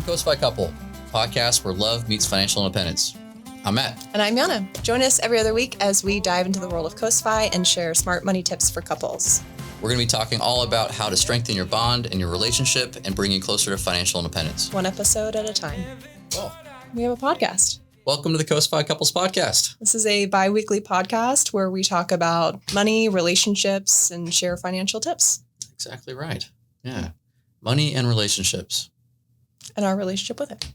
CoastFI Couple, podcast where love meets financial independence. I'm Matt. And I'm Yana. Join us every other week as we dive into the world of CoastFI and share smart money tips for couples. We're going to be talking all about how to strengthen your bond and your relationship and bring you closer to financial independence. One episode at a time. Well, we have a podcast. Welcome to the CoastFI Couples podcast. This is a bi-weekly podcast where we talk about money, relationships, and share financial tips. Exactly right. Yeah. Money and relationships. And our relationship with it.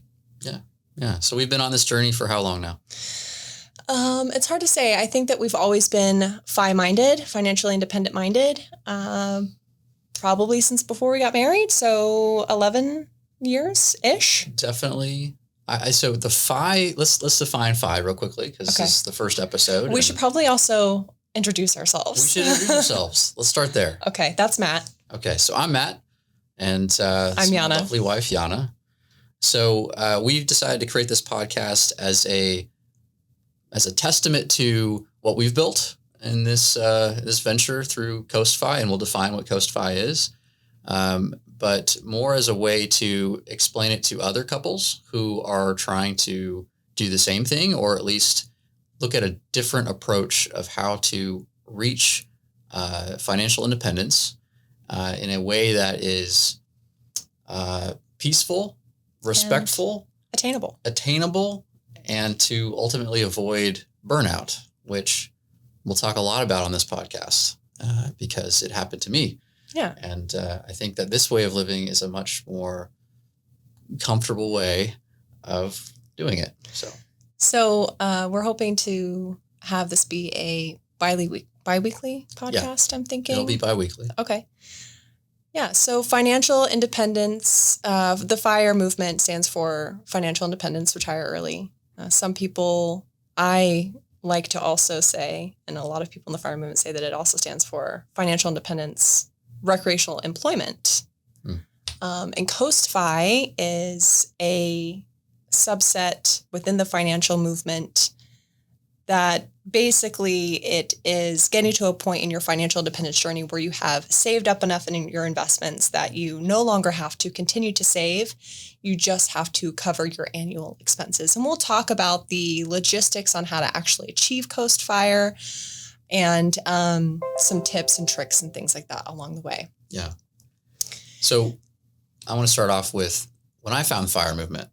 Yeah. So we've been on this journey for how long now? It's hard to say. I think that we've always been FI-minded, financially independent-minded, probably since before we got married. So 11 years-ish. Definitely. So the FI, let's define FI real quickly because This is the first episode. We should probably also introduce ourselves. We should introduce ourselves. Let's start there. Okay, that's Matt. Okay, so I'm Matt, and I'm Yana. My lovely wife, Yana. So we've decided to create this podcast as a testament to what we've built in this venture through CoastFI, and we'll define what CoastFI is, but more as a way to explain it to other couples who are trying to do the same thing, or at least look at a different approach of how to reach financial independence in a way that is peaceful, respectful, attainable, and to ultimately avoid burnout, which we'll talk a lot about on this podcast because it happened to me. Yeah. And I think that this way of living is a much more comfortable way of doing it. So we're hoping to have this be a bi-weekly podcast, I'm thinking. It'll be bi-weekly. Okay. Yeah, so financial independence, the FIRE movement stands for Financial Independence, Retire Early. Some people, I like to also say, and a lot of people in the FIRE movement say that it also stands for Financial Independence, Recreational Employment. And CoastFI is a subset within the financial movement that basically it is getting to a point in your financial independence journey where you have saved up enough in your investments that you no longer have to continue to save. You just have to cover your annual expenses. And we'll talk about the logistics on how to actually achieve CoastFI and some tips and tricks and things like that along the way. Yeah. So I want to start off with when I found the FIRE movement.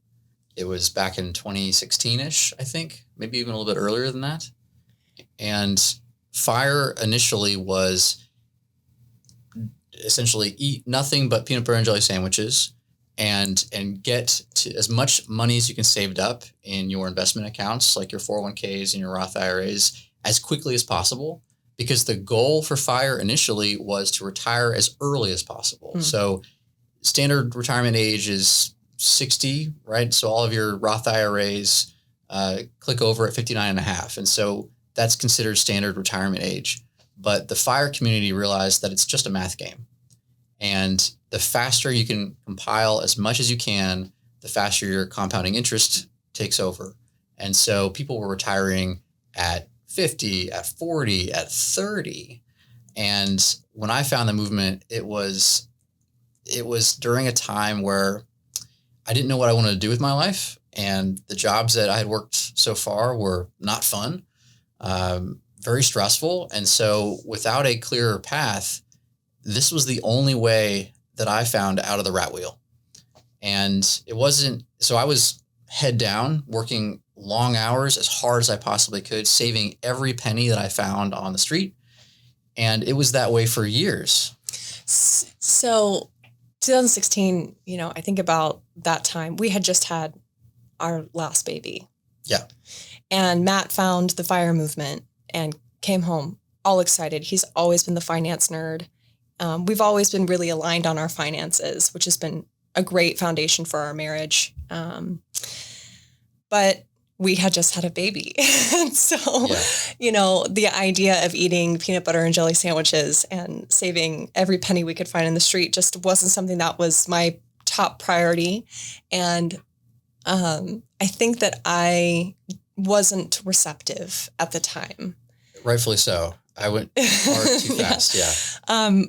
It was back in 2016-ish, I think, maybe even a little bit earlier than that. And FIRE initially was essentially eat nothing but peanut butter and jelly sandwiches and get to as much money as you can saved up in your investment accounts, like your 401ks and your Roth IRAs, as quickly as possible. Because the goal for FIRE initially was to retire as early as possible. So standard retirement age is 60, right? So all of your Roth IRAs click over at 59 and a half. And so that's considered standard retirement age. But the FIRE community realized that it's just a math game. And the faster you can compile as much as you can, the faster your compounding interest takes over. And so people were retiring at 50, at 40, at 30. And when I found the movement, it was during a time where I didn't know what I wanted to do with my life. And the jobs that I had worked so far were not fun, very stressful. And so without a clearer path, this was the only way that I found out of the rat wheel. And so I was head down, working long hours as hard as I possibly could, saving every penny that I found on the street. And it was that way for years. So 2016, I think about that time, we had just had our last baby. Yeah. And Matt found the FIRE movement and came home all excited. He's always been the finance nerd. We've always been really aligned on our finances, which has been a great foundation for our marriage. But we had just had a baby. And so, the idea of eating peanut butter and jelly sandwiches and saving every penny we could find in the street just wasn't something that was my top priority. And I think that I wasn't receptive at the time. Rightfully so. I went far too fast, yeah.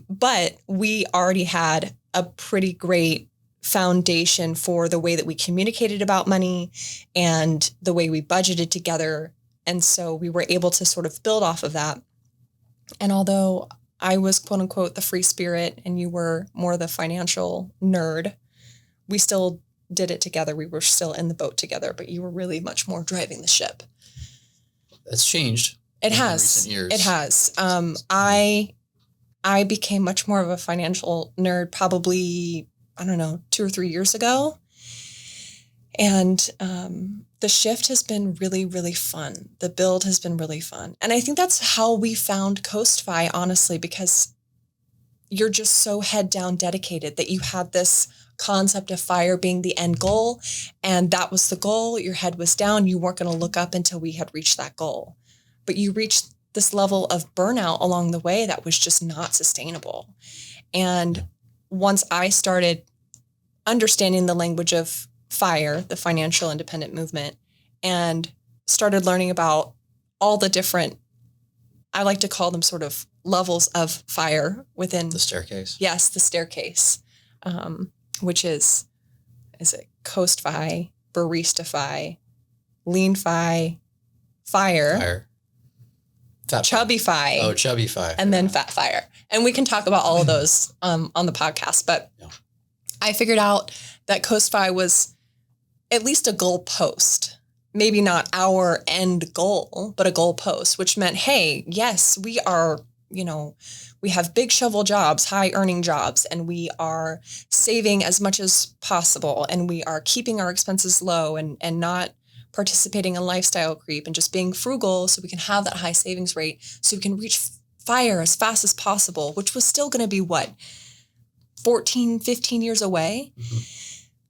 But we already had a pretty great foundation for the way that we communicated about money and the way we budgeted together. And so we were able to sort of build off of that. And although I was quote unquote the free spirit and you were more the financial nerd, we still did it together. We were still in the boat together, but you were really much more driving the ship. That's changed. It in has. recent years. It has. I became much more of a financial nerd probably, 2 or 3 years ago. And the shift has been really, really fun. The build has been really fun. And I think that's how we found CoastFI, honestly, because you're just so head down dedicated that you had this concept of FIRE being the end goal. And that was the goal. Your head was down. You weren't going to look up until we had reached that goal. But you reached this level of burnout along the way that was just not sustainable. And once I started understanding the language of FIRE, the financial independent movement, and started learning about all the different, I like to call them sort of levels of FIRE within the staircase. Yes, the staircase, which is it CoastFI, baristify, leanFI, FIRE. Chubbyfy. Oh, Chubbyfy. And then Fat Fire. And we can talk about all of those on the podcast. But I figured out that CoastFI was at least a goal post. Maybe not our end goal, but a goal post, which meant, hey, yes, we are, we have big shovel jobs, high earning jobs, and we are saving as much as possible. And we are keeping our expenses low and not participating in lifestyle creep and just being frugal so we can have that high savings rate so we can reach FIRE as fast as possible, which was still going to be 14, 15 years away. Mm-hmm.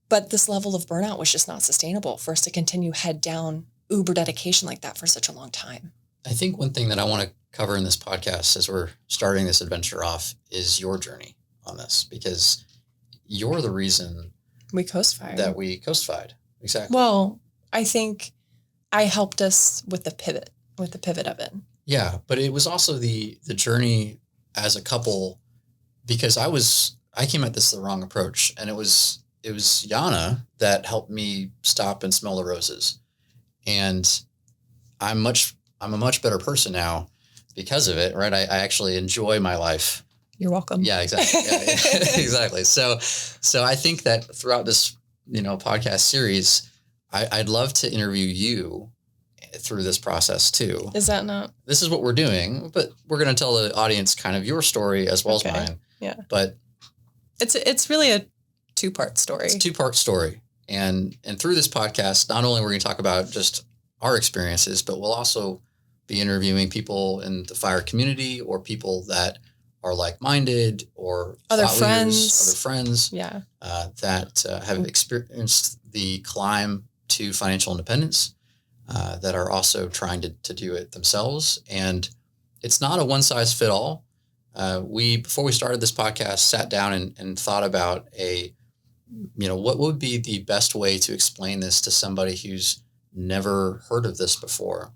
But this level of burnout was just not sustainable for us to continue head down uber dedication like that for such a long time. I think one thing that I want to cover in this podcast as we're starting this adventure off is your journey on this, because you're the reason we CoastFI'd. Exactly. Well, I think I helped us with the pivot of it. Yeah, but it was also the journey as a couple, because I came at this the wrong approach, and it was Yana that helped me stop and smell the roses. And I'm a much better person now because of it, right? I actually enjoy my life. You're welcome. Yeah, exactly. Yeah, exactly. So I think that throughout this, podcast series, I'd love to interview you through this process too. Is that not? This is what we're doing, but we're going to tell the audience kind of your story as well as mine. Yeah. But it's really a two-part story. It's a two-part story. And through this podcast, not only we're going to talk about just our experiences, but we'll also be interviewing people in the FIRE community or people that are like-minded or other friends, that have experienced the climb to financial independence, that are also trying to do it themselves. And it's not a one-size-fit-all. Before we started this podcast, sat down and thought about what would be the best way to explain this to somebody who's never heard of this before.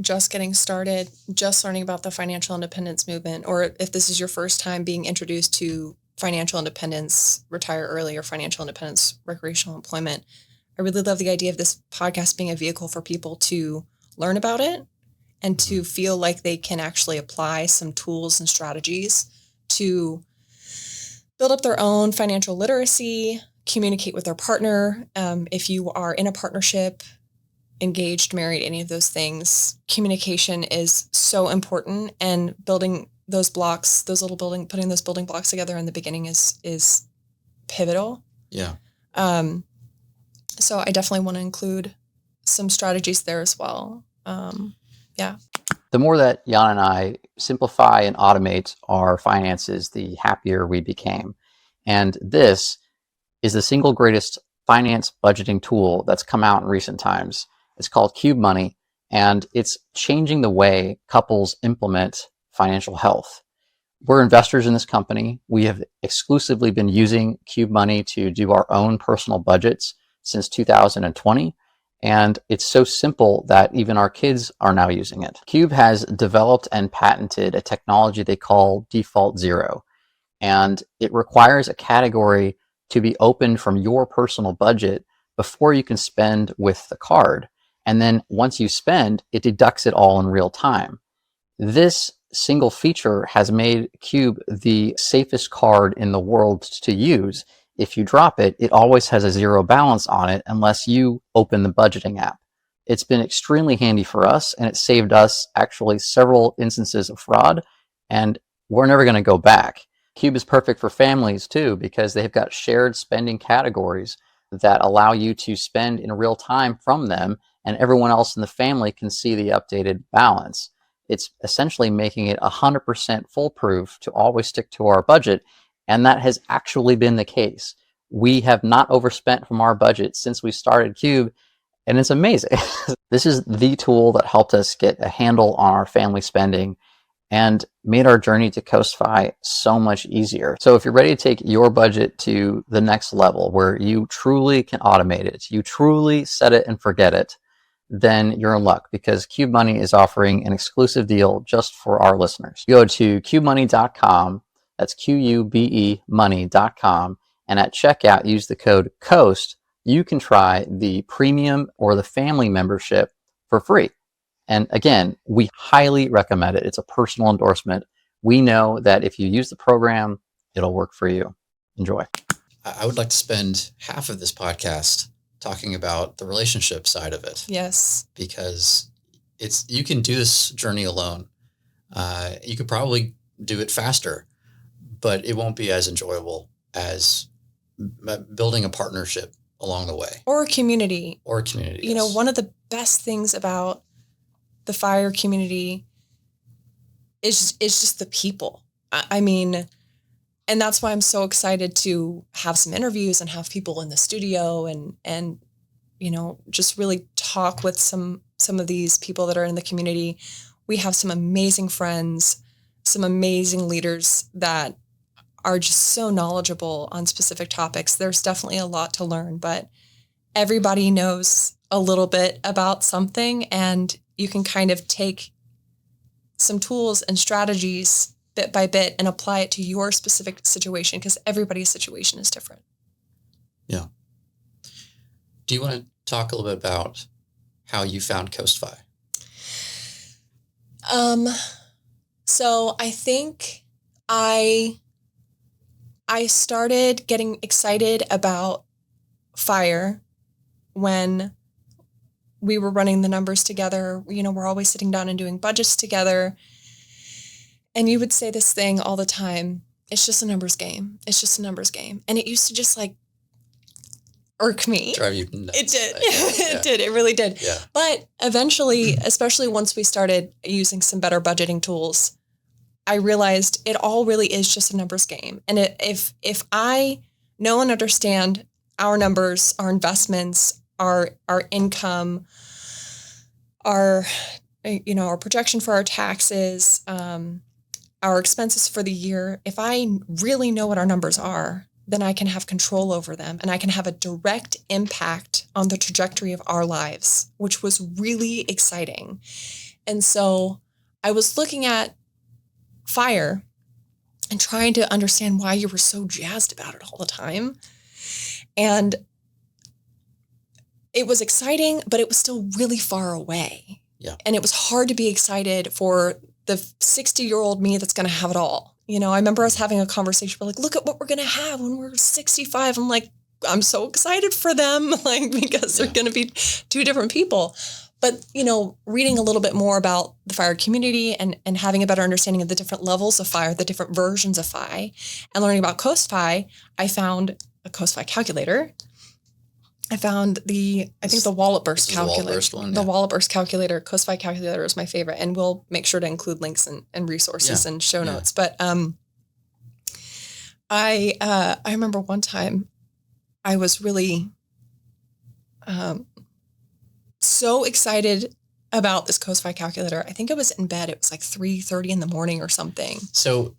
Just getting started, just learning about the financial independence movement, or if this is your first time being introduced to financial independence, retire early, or financial independence, recreational employment. I really love the idea of this podcast being a vehicle for people to learn about it and to feel like they can actually apply some tools and strategies to build up their own financial literacy, communicate with their partner. If you are in a partnership, engaged, married, any of those things, communication is so important, and building those blocks, putting those building blocks together in the beginning is pivotal. Yeah. So I definitely want to include some strategies there as well. Yeah. The more that Yana and I simplify and automate our finances, the happier we became. And this is the single greatest finance budgeting tool that's come out in recent times. It's called Cube Money, and it's changing the way couples implement financial health. We're investors in this company. We have exclusively been using Cube Money to do our own personal budgets since 2020. And it's so simple that even our kids are now using it. Cube has developed and patented a technology they call Default Zero. And it requires a category to be opened from your personal budget before you can spend with the card. And then once you spend, it deducts it all in real time. This single feature has made Cube the safest card in the world to use. If you drop it, it always has a zero balance on it unless you open the budgeting app. It's been extremely handy for us, and it saved us actually several instances of fraud, and we're never going to go back. Cube is perfect for families too, because they've got shared spending categories that allow you to spend in real time from them, and everyone else in the family can see the updated balance. It's essentially making it 100% foolproof to always stick to our budget, and that has actually been the case. We have not overspent from our budget since we started Cube, and it's amazing. This is the tool that helped us get a handle on our family spending and made our journey to CoastFI so much easier. So if you're ready to take your budget to the next level where you truly can automate it, you truly set it and forget it, then you're in luck, because Cube Money is offering an exclusive deal just for our listeners. Go to cubemoney.com, that's QUBE money.com, and at checkout use the code COAST. You can try the premium or the family membership for free. And again, we highly recommend it. It's a personal endorsement. We know that if you use the program, it'll work for you. Enjoy. I would like to spend half of this podcast talking about the relationship side of it. Yes. Because you can do this journey alone. You could probably do it faster, but it won't be as enjoyable as building a partnership along the way. Or a community. You know, one of the best things about the FIRE community is just the people. I mean, and that's why I'm so excited to have some interviews and have people in the studio and you know, just really talk with some of these people that are in the community. We have some amazing friends, some amazing leaders that are just so knowledgeable on specific topics. There's definitely a lot to learn, but everybody knows a little bit about something, and you can kind of take some tools and strategies bit by bit and apply it to your specific situation, because everybody's situation is different. Yeah. Do you want to talk a little bit about how you found CoastFI? So I think I started getting excited about FIRE when we were running the numbers together. You know, we're always sitting down and doing budgets together. And you would say this thing all the time: it's just a numbers game. It's just a numbers game. And it used to just like irk me. Drive you nuts. It did. Yeah. It did. It really did. Yeah. But eventually, especially once we started using some better budgeting tools, I realized it all really is just a numbers game. And if I know and understand our numbers, our investments, our income, our projection for our taxes, our expenses for the year, if I really know what our numbers are, then I can have control over them and I can have a direct impact on the trajectory of our lives, which was really exciting. And so I was looking at FIRE and trying to understand why you were so jazzed about it all the time. And it was exciting, but it was still really far away. Yeah. And it was hard to be excited for the 60-year-old me that's going to have it all. You know, I remember us having a conversation about, like, look at what we're going to have when we're 65. I'm like, I'm so excited for them, like, because they're going to be two different people. But, you know, reading a little bit more about the FIRE community and having a better understanding of the different levels of FIRE, the different versions of FI, and learning about CoastFI, I found a CoastFI calculator. I found the wallet burst calculator. The wallet burst calculator, CoastFI calculator is my favorite, and we'll make sure to include links and resources and show notes. But I remember one time I was really so excited about this CoastFI calculator. I think I was in bed. It was like 3:30 in the morning or something. So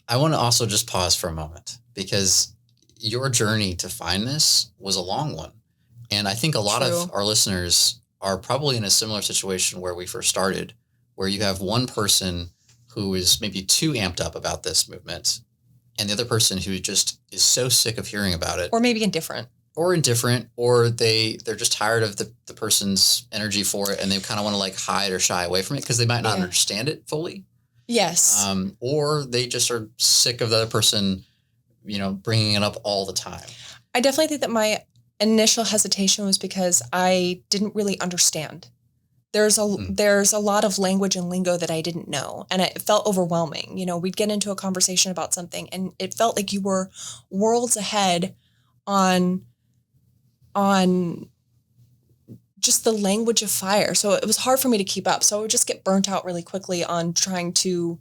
I want to also just pause for a moment, because your journey to find this was a long one. And I think a lot of our listeners are probably in a similar situation where we first started, where you have one person who is maybe too amped up about this movement and the other person who just is so sick of hearing about it. Or maybe indifferent. Or they're just tired of the person's energy for it, and they kind of want to like hide or shy away from it because they might not understand it fully. Yes. Or they just are sick of the other person, bringing it up all the time. I definitely think that my initial hesitation was because I didn't really understand. There's a lot of language and lingo that I didn't know, and it felt overwhelming. We'd get into a conversation about something, and it felt like you were worlds ahead on just the language of FIRE. So it was hard for me to keep up. So I would just get burnt out really quickly on trying to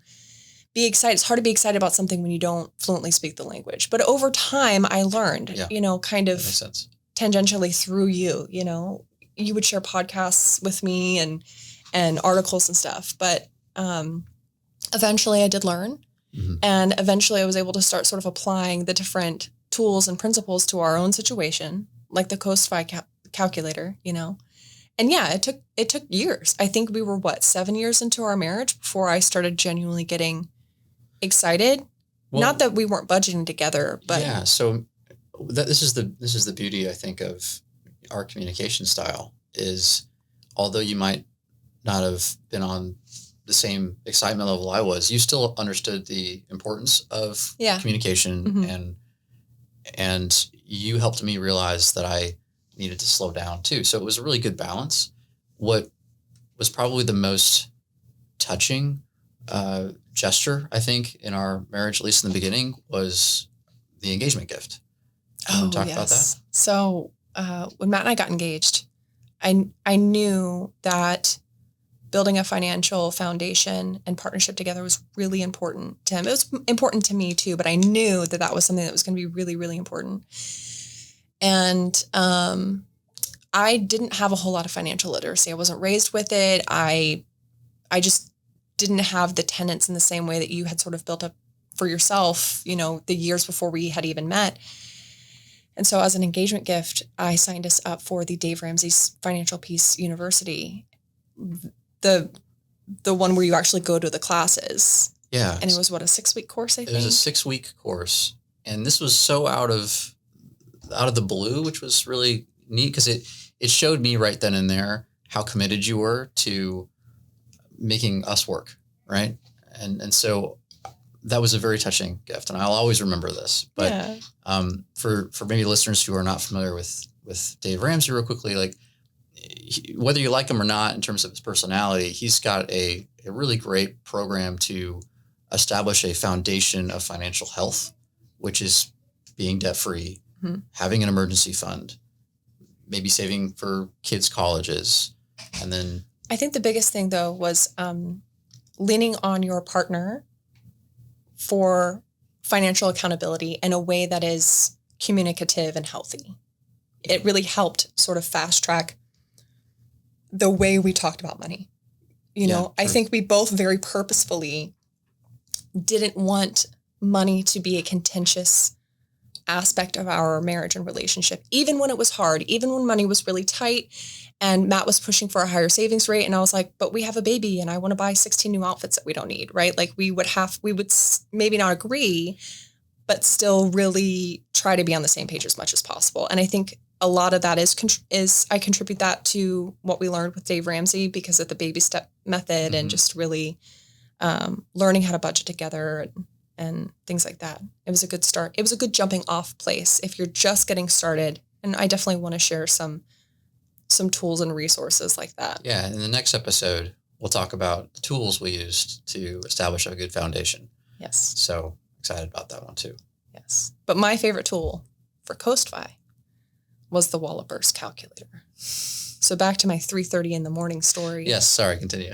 be excited. It's hard to be excited about something when you don't fluently speak the language. But over time, I learned, kind of tangentially through you. You would share podcasts with me and articles and stuff. But eventually I did learn. Mm-hmm. And eventually I was able to start sort of applying the different tools and principles to our own situation, like the CoastFI calculator, And yeah, it took years. I think we were 7 years into our marriage before I started genuinely getting excited. Well, not that we weren't budgeting together, but yeah. So this is the beauty, I think, of our communication style is, although you might not have been on the same excitement level I was, you still understood the importance of communication, mm-hmm. and you helped me realize that I needed to slow down too. So it was a really good balance. What was probably the most touching gesture, I think, in our marriage, at least in the beginning, was the engagement gift. Talk about that? So when Matt and I got engaged, I knew that building a financial foundation and partnership together was really important to him. It was important to me too, but I knew that was something that was going to be really, really important. And I didn't have a whole lot of financial literacy. I wasn't raised with it. I just didn't have the tenets in the same way that you had sort of built up for yourself, the years before we had even met. And so as an engagement gift, I signed us up for the Dave Ramsey's Financial Peace University, the one where you actually go to the classes. Yeah. And it was a 6-week course, I think? It was a 6-week course. And this was so out of the blue, which was really neat because it showed me right then and there how committed you were to making us work, right? And so that was a very touching gift, and I'll always remember this. But for maybe listeners who are not familiar with Dave Ramsey, real quickly, like whether you like him or not in terms of his personality, he's got a really great program to establish a foundation of financial health, which is being debt-free, mm-hmm. having an emergency fund, maybe saving for kids' colleges, and then... I think the biggest thing, though, was leaning on your partner for financial accountability in a way that is communicative and healthy. It really helped sort of fast track the way we talked about money. I think we both very purposefully didn't want money to be a contentious aspect of our marriage and relationship, even when it was hard, even when money was really tight and Matt was pushing for a higher savings rate. And I was like, but we have a baby and I want to buy 16 new outfits that we don't need, right? Like we would maybe not agree, but still really try to be on the same page as much as possible. And I think a lot of that is I contribute that to what we learned with Dave Ramsey because of the baby step method, mm-hmm. and just really learning how to budget together and things like that. It was a good start. It was a good jumping off place if you're just getting started. And I definitely want to share some tools and resources like that. Yeah. In the next episode, we'll talk about the tools we used to establish a good foundation. Yes. So excited about that one too. Yes. But my favorite tool for CoastFI was the Wall of Burst calculator. So back to my 3:30 in the morning story. Yes. Sorry. Continue.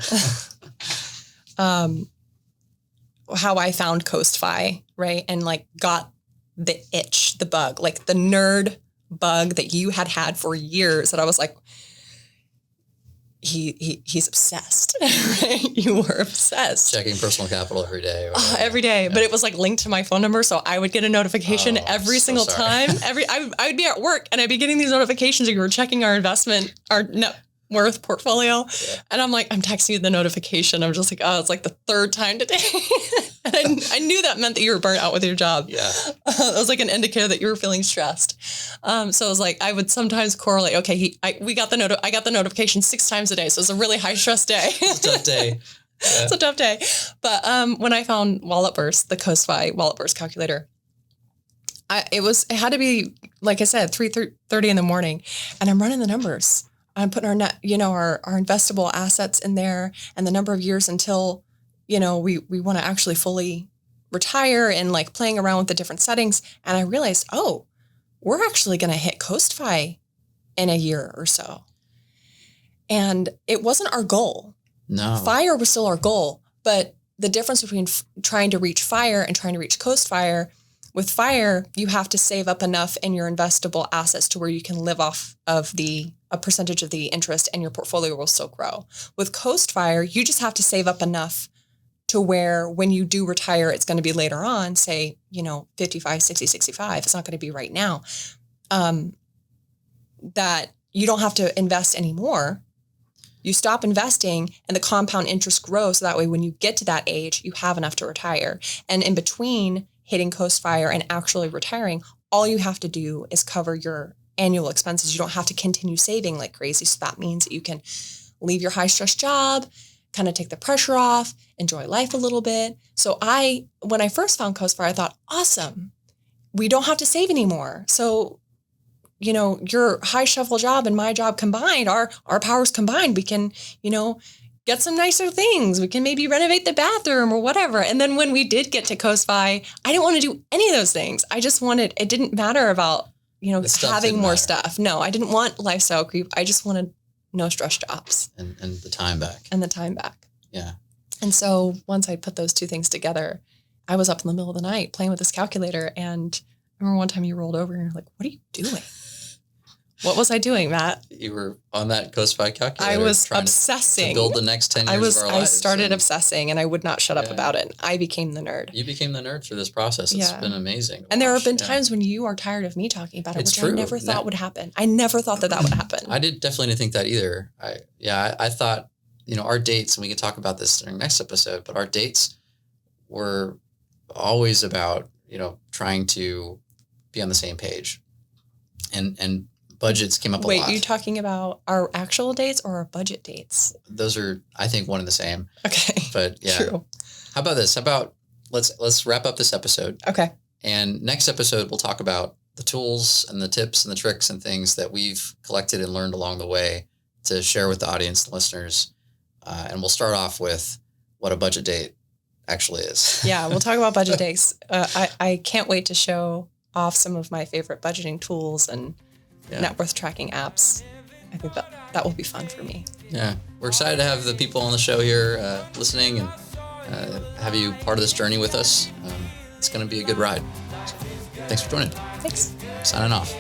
How I found CoastFI, right? And like got the itch, the bug, like the nerd bug that you had for years that I was like, he's obsessed, right? You were obsessed. Checking personal capital every day. Every day. Yeah. But it was like linked to my phone number. So I would get a notification every single time. I would be at work and I'd be getting these notifications that you were checking our net worth portfolio. Yeah. And I'm like, I'm texting you the notification. I'm just like, oh, it's like the third time today. And I knew that meant that you were burnt out with your job. Yeah. It was like an indicator that you were feeling stressed. So it was like, I would sometimes correlate, okay, I got the notification 6 times a day. So it was a really high stress day. It's a tough day. Yeah. It's a tough day. But when I found Wallet Burst, the CoastFI Wallet Burst calculator, it had to be, like I said, 3:30 in the morning, and I'm running the numbers. I'm putting our net, our investable assets in there, and the number of years until, we want to actually fully retire, and like playing around with the different settings. And I realized, we're actually going to hit CoastFI in a year or so. And it wasn't our goal. No. FIRE was still our goal, but the difference between trying to reach FIRE and trying to reach CoastFI, with FIRE, you have to save up enough in your investable assets to where you can live off of a percentage of the interest, and your portfolio will still grow. With CoastFI, you just have to save up enough to where when you do retire, it's going to be later on, say, 55, 60, 65. It's not going to be right now. That you don't have to invest anymore. You stop investing and the compound interest grows. So that way, when you get to that age, you have enough to retire. And in between hitting CoastFI and actually retiring, all you have to do is cover your annual expenses. You don't have to continue saving like crazy. So that means that you can leave your high stress job, kind of take the pressure off, enjoy life a little bit. So when I first found CoastFI, I thought, awesome, we don't have to save anymore. So, your high shuffle job and my job combined, our powers combined, we can, get some nicer things. We can maybe renovate the bathroom or whatever. And then when we did get to CoastFI, I didn't want to do any of those things. I just it didn't matter about, having more stuff. No, I didn't want lifestyle creep. I just wanted no stress jobs. And the time back. And the time back. Yeah. And so once I put those two things together, I was up in the middle of the night playing with this calculator. And I remember one time you rolled over and you're like, what are you doing? What was I doing, Matt? You were on that CoastFI calculator. I was obsessing. To build the next 10 years of our lives. I started obsessing, and I would not shut up about it. I became the nerd. You became the nerd through this process. It's been amazing. And there have been times when you are tired of me talking about it, which I never thought would happen. I never thought that would happen. I definitely didn't think that either. I thought, our dates, and we can talk about this during next episode, but our dates were always about, trying to be on the same page. And budgets came up a lot. Wait, are you talking about our actual dates or our budget dates? Those are, I think, one and the same. Okay. But yeah. True. How about this? How about let's wrap up this episode. Okay. And next episode, we'll talk about the tools and the tips and the tricks and things that we've collected and learned along the way to share with the audience and listeners. And we'll start off with what a budget date actually is. Yeah, we'll talk about budget dates. I can't wait to show off some of my favorite budgeting tools and net worth tracking apps. I think that will be fun for me. Yeah, we're excited to have the people on the show here listening and have you part of this journey with us. It's going to be a good ride. So, thanks for joining. Thanks. Signing off.